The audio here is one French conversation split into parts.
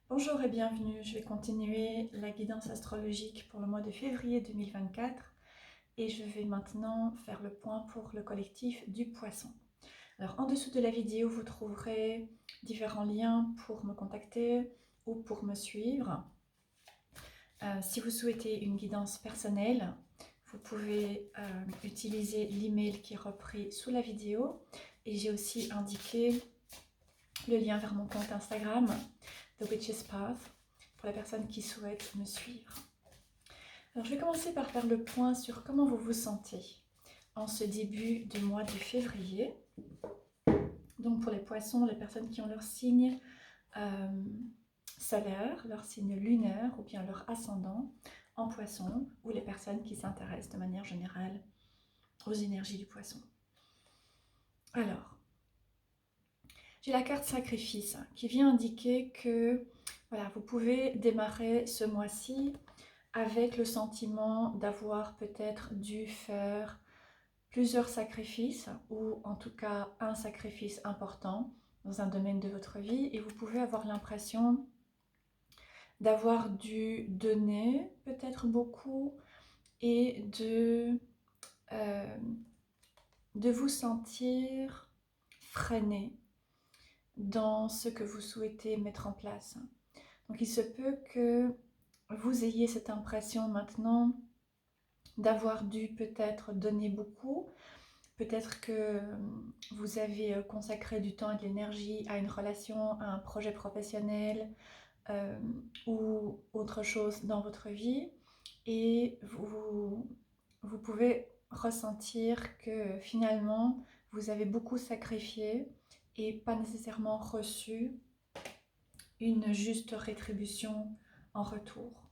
Bonjour et bienvenue, je vais continuer la guidance astrologique pour le mois de février 2024 et je vais maintenant faire le point pour le collectif du Poisson. Alors en dessous de la vidéo, vous trouverez différents liens pour me contacter ou pour me suivre. Si vous souhaitez une guidance personnelle, vous pouvez utiliser l'email qui est repris sous la vidéo et j'ai aussi indiqué le lien vers mon compte Instagram, The Witch's Path, pour les personnes qui souhaitent me suivre. Alors je vais commencer par faire le point sur comment vous vous sentez en ce début du mois de février. Donc pour les poissons, les personnes qui ont leur signe solaire, leur signe lunaire ou bien leur ascendant en poisson, ou les personnes qui s'intéressent de manière générale aux énergies du poisson. Alors, j'ai la carte sacrifice qui vient indiquer que voilà, vous pouvez démarrer ce mois-ci avec le sentiment d'avoir peut-être dû faire plusieurs sacrifices ou en tout cas un sacrifice important dans un domaine de votre vie et vous pouvez avoir l'impression d'avoir dû donner peut-être beaucoup et de vous sentir freiné dans ce que vous souhaitez mettre en place. Donc il se peut que vous ayez cette impression maintenant d'avoir dû peut-être donner beaucoup, peut-être que vous avez consacré du temps et de l'énergie à une relation, à un projet professionnel ou autre chose dans votre vie et vous pouvez ressentir que finalement vous avez beaucoup sacrifié et pas nécessairement reçu une juste rétribution en retour.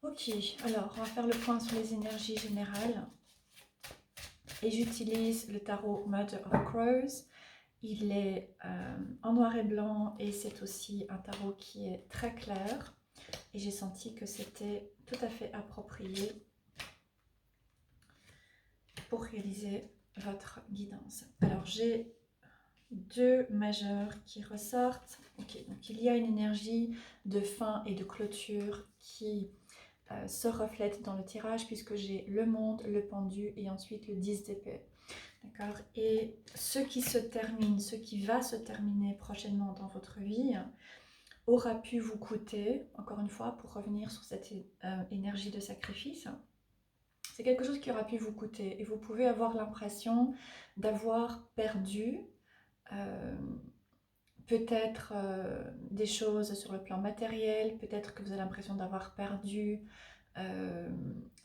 Ok, alors on va faire le point sur les énergies générales. Et j'utilise le tarot Mother of Crows. Il est en noir et blanc et c'est aussi un tarot qui est très clair. Et j'ai senti que c'était tout à fait approprié pour réaliser votre guidance. Alors j'ai deux majeurs qui ressortent. Ok, donc il y a une énergie de fin et de clôture qui se reflète dans le tirage puisque j'ai le monde, le pendu et ensuite le 10 d'épée. D'accord. Et ce qui se termine, ce qui va se terminer prochainement dans votre vie aura pu vous coûter, encore une fois, pour revenir sur cette énergie de sacrifice, c'est quelque chose qui aura pu vous coûter et vous pouvez avoir l'impression d'avoir perdu peut-être des choses sur le plan matériel, peut-être que vous avez l'impression d'avoir perdu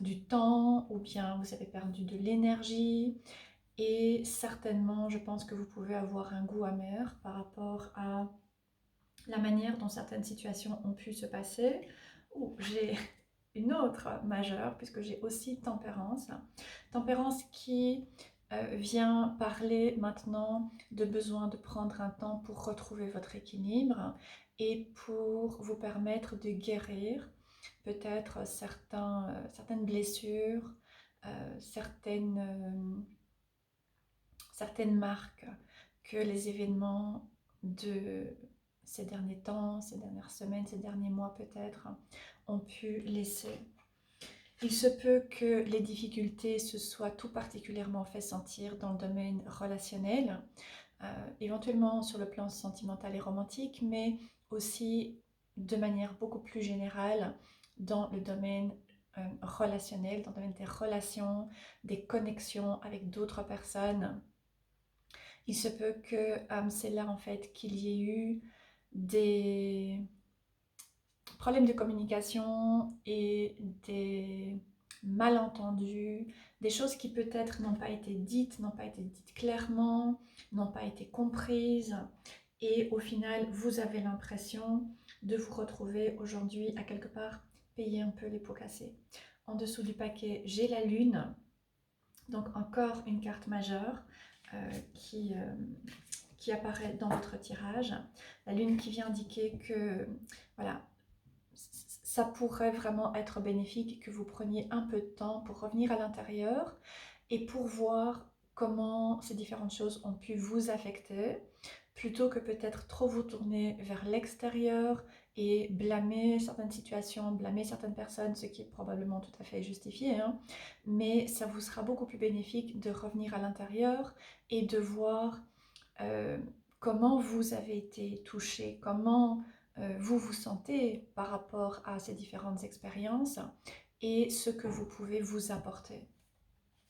du temps ou bien vous avez perdu de l'énergie. Et certainement, je pense que vous pouvez avoir un goût amer par rapport à la manière dont certaines situations ont pu se passer. J'ai une autre majeure, puisque j'ai aussi tempérance. Tempérance qui vient parler maintenant de besoin de prendre un temps pour retrouver votre équilibre et pour vous permettre de guérir peut-être certaines blessures, certaines marques que les événements de ces derniers temps, ces dernières semaines, ces derniers mois peut-être, ont pu laisser. Il se peut que les difficultés se soient tout particulièrement fait sentir dans le domaine relationnel, éventuellement sur le plan sentimental et romantique, mais aussi de manière beaucoup plus générale dans le domaine relationnel, dans le domaine des relations, des connexions avec d'autres personnes. Il se peut que c'est là en fait qu'il y ait eu des problèmes de communication et des malentendus, des choses qui peut-être n'ont pas été dites clairement, n'ont pas été comprises et au final vous avez l'impression de vous retrouver aujourd'hui à quelque part payer un peu les pots cassés. En dessous du paquet, j'ai la lune, donc encore une carte majeure qui apparaît dans votre tirage. La lune qui vient indiquer que voilà, ça pourrait vraiment être bénéfique que vous preniez un peu de temps pour revenir à l'intérieur et pour voir comment ces différentes choses ont pu vous affecter, plutôt que peut-être trop vous tourner vers l'extérieur et blâmer certaines situations, blâmer certaines personnes, ce qui est probablement tout à fait justifié, hein, mais ça vous sera beaucoup plus bénéfique de revenir à l'intérieur et de voir euh, comment vous avez été touché, comment vous vous sentez par rapport à ces différentes expériences et ce que vous pouvez vous apporter.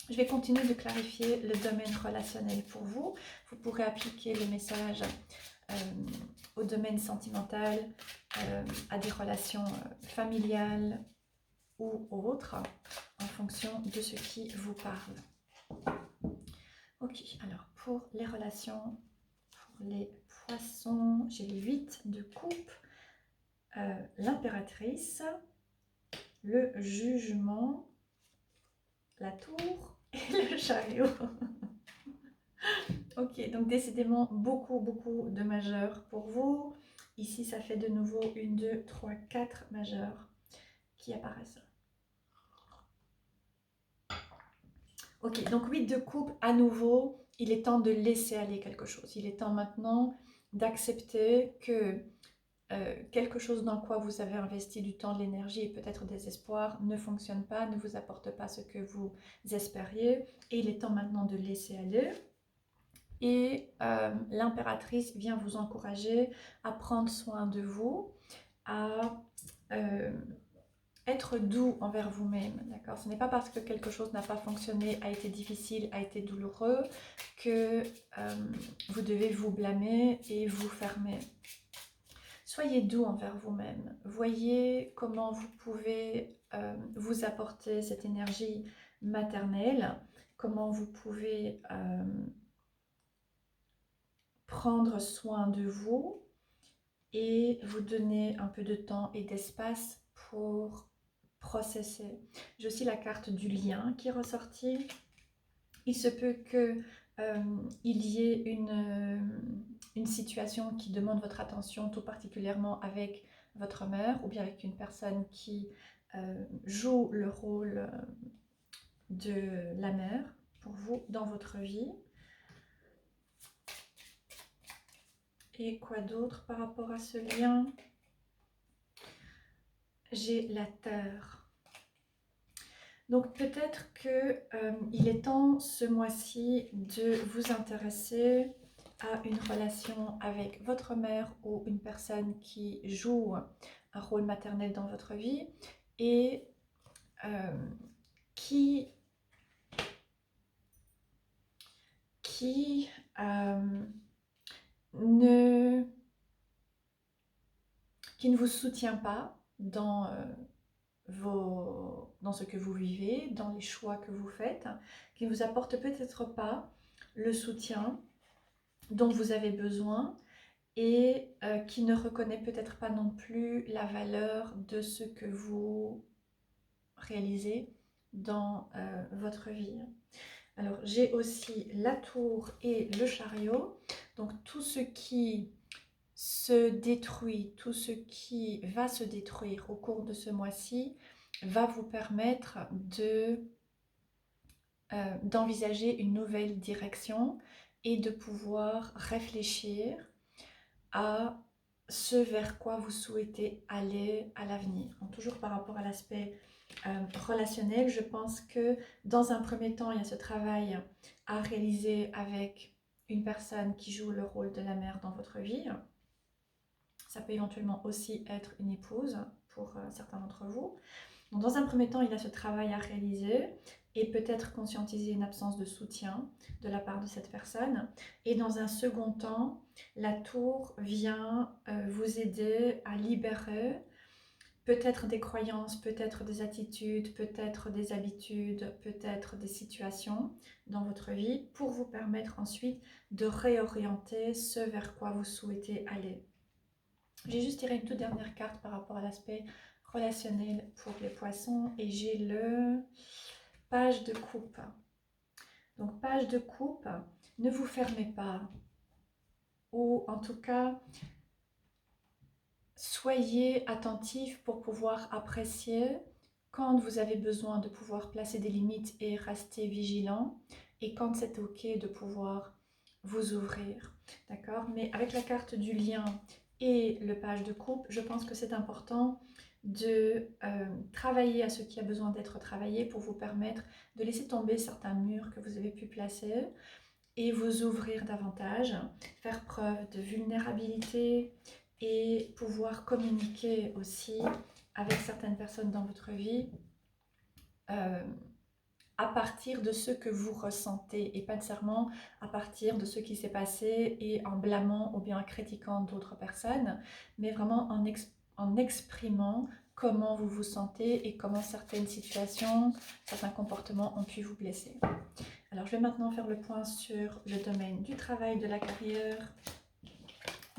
Je vais continuer de clarifier le domaine relationnel pour vous. Vous pourrez appliquer le message au domaine sentimental, à des relations familiales ou autres, en fonction de ce qui vous parle. Ok, alors pour les relations, pour les poissons, j'ai le 8 de coupe, l'impératrice, le jugement, la tour et le chariot. Ok, donc décidément beaucoup de majeurs pour vous. Ici, ça fait de nouveau 1, 2, 3, 4 majeurs qui apparaissent. Ok, donc 8 de coupe, à nouveau, il est temps de laisser aller quelque chose. Il est temps maintenant d'accepter que quelque chose dans quoi vous avez investi du temps, de l'énergie et peut-être des espoirs ne fonctionne pas, ne vous apporte pas ce que vous espériez. Et il est temps maintenant de laisser aller. Et l'impératrice vient vous encourager à prendre soin de vous, à être doux envers vous-même, d'accord? Ce n'est pas parce que quelque chose n'a pas fonctionné, a été difficile, a été douloureux, que vous devez vous blâmer et vous fermer. Soyez doux envers vous-même. Voyez comment vous pouvez vous apporter cette énergie maternelle, comment vous pouvez prendre soin de vous et vous donner un peu de temps et d'espace pour processer. J'ai aussi la carte du lien qui est ressortie. Il se peut que il y ait une situation qui demande votre attention, tout particulièrement avec votre mère ou bien avec une personne qui joue le rôle de la mère pour vous dans votre vie. Et quoi d'autre par rapport à ce lien? J'ai la terre. Donc peut-être qu'il est temps ce mois-ci de vous intéresser à une relation avec votre mère ou une personne qui joue un rôle maternel dans votre vie et qui ne vous soutient pas dans dans ce que vous vivez, dans les choix que vous faites, qui ne vous apporte peut-être pas le soutien dont vous avez besoin et qui ne reconnaît peut-être pas non plus la valeur de ce que vous réalisez dans votre vie. Alors j'ai aussi la tour et le chariot, donc tout ce qui se détruit, tout ce qui va se détruire au cours de ce mois-ci va vous permettre d'envisager une nouvelle direction et de pouvoir réfléchir à ce vers quoi vous souhaitez aller à l'avenir. Toujours par rapport à l'aspect relationnel, je pense que dans un premier temps, il y a ce travail à réaliser avec une personne qui joue le rôle de la mère dans votre vie. Ça peut éventuellement aussi être une épouse pour certains d'entre vous. Donc, dans un premier temps, il y a ce travail à réaliser et peut-être conscientiser une absence de soutien de la part de cette personne. Et dans un second temps, la tour vient vous aider à libérer peut-être des croyances, peut-être des attitudes, peut-être des habitudes, peut-être des situations dans votre vie pour vous permettre ensuite de réorienter ce vers quoi vous souhaitez aller. J'ai juste tiré une toute dernière carte par rapport à l'aspect relationnel pour les poissons et j'ai le page de coupe. Donc page de coupe, ne vous fermez pas ou en tout cas soyez attentif pour pouvoir apprécier quand vous avez besoin de pouvoir placer des limites et rester vigilant et quand c'est ok de pouvoir vous ouvrir, d'accord? Mais avec la carte du lion et le page de coupe, je pense que c'est important de travailler à ce qui a besoin d'être travaillé pour vous permettre de laisser tomber certains murs que vous avez pu placer et vous ouvrir davantage, faire preuve de vulnérabilité et pouvoir communiquer aussi avec certaines personnes dans votre vie euh, à partir de ce que vous ressentez et pas nécessairement à partir de ce qui s'est passé et en blâmant ou bien en critiquant d'autres personnes, mais vraiment en exprimant comment vous vous sentez et comment certaines situations, certains comportements ont pu vous blesser. Alors je vais maintenant faire le point sur le domaine du travail, de la carrière,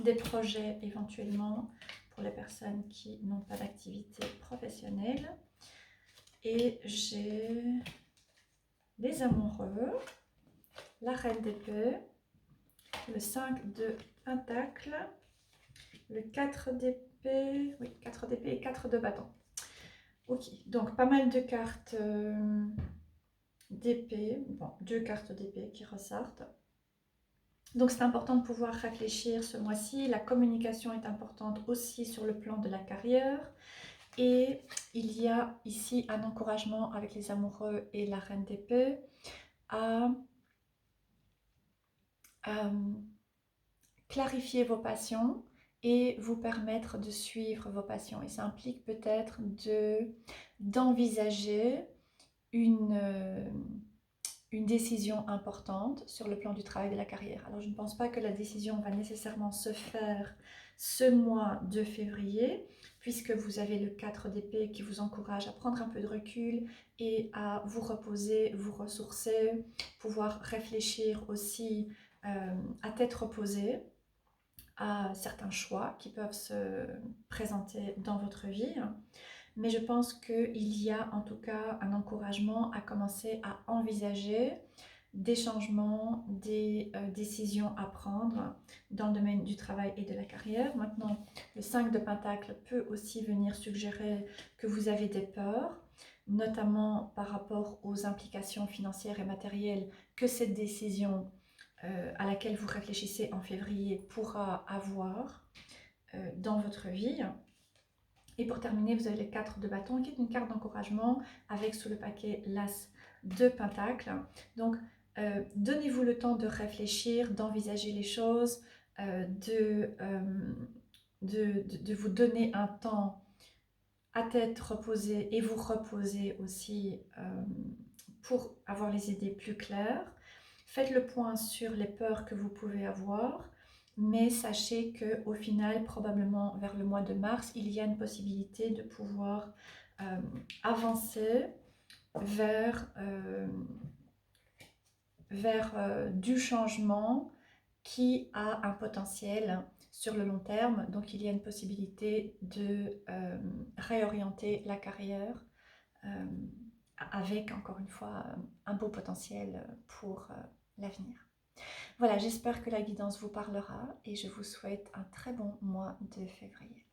des projets éventuellement pour les personnes qui n'ont pas d'activité professionnelle. Et j'ai les amoureux, la reine d'épée, le 5 de pentacle, le 4 d'épée, oui, 4 d'épée et 4 de bâton. Ok, donc pas mal de cartes d'épée, bon, 2 cartes d'épée qui ressortent. Donc c'est important de pouvoir réfléchir ce mois-ci. La communication est importante aussi sur le plan de la carrière. Et il y a ici un encouragement avec les amoureux et la reine d'épée à clarifier vos passions et vous permettre de suivre vos passions. Et ça implique peut-être d'envisager une décision importante sur le plan du travail et de la carrière. Alors je ne pense pas que la décision va nécessairement se faire ce mois de février, puisque vous avez le 4 d'épée qui vous encourage à prendre un peu de recul et à vous reposer, vous ressourcer, pouvoir réfléchir aussi à tête reposée à certains choix qui peuvent se présenter dans votre vie. Mais je pense qu'il y a en tout cas un encouragement à commencer à envisager des changements, des décisions à prendre dans le domaine du travail et de la carrière. Maintenant, le 5 de Pentacle peut aussi venir suggérer que vous avez des peurs, notamment par rapport aux implications financières et matérielles que cette décision à laquelle vous réfléchissez en février pourra avoir dans votre vie. Et pour terminer, vous avez les 4 de bâton qui est une carte d'encouragement avec sous le paquet l'as de pentacle. Donc, donnez-vous le temps de réfléchir, d'envisager les choses, de vous donner un temps à tête reposée et vous reposer aussi pour avoir les idées plus claires. Faites le point sur les peurs que vous pouvez avoir, mais sachez qu'au final, probablement vers le mois de mars, il y a une possibilité de pouvoir avancer vers du changement qui a un potentiel sur le long terme. Donc il y a une possibilité de réorienter la carrière avec, encore une fois, un beau potentiel pour l'avenir. Voilà, j'espère que la guidance vous parlera et je vous souhaite un très bon mois de février.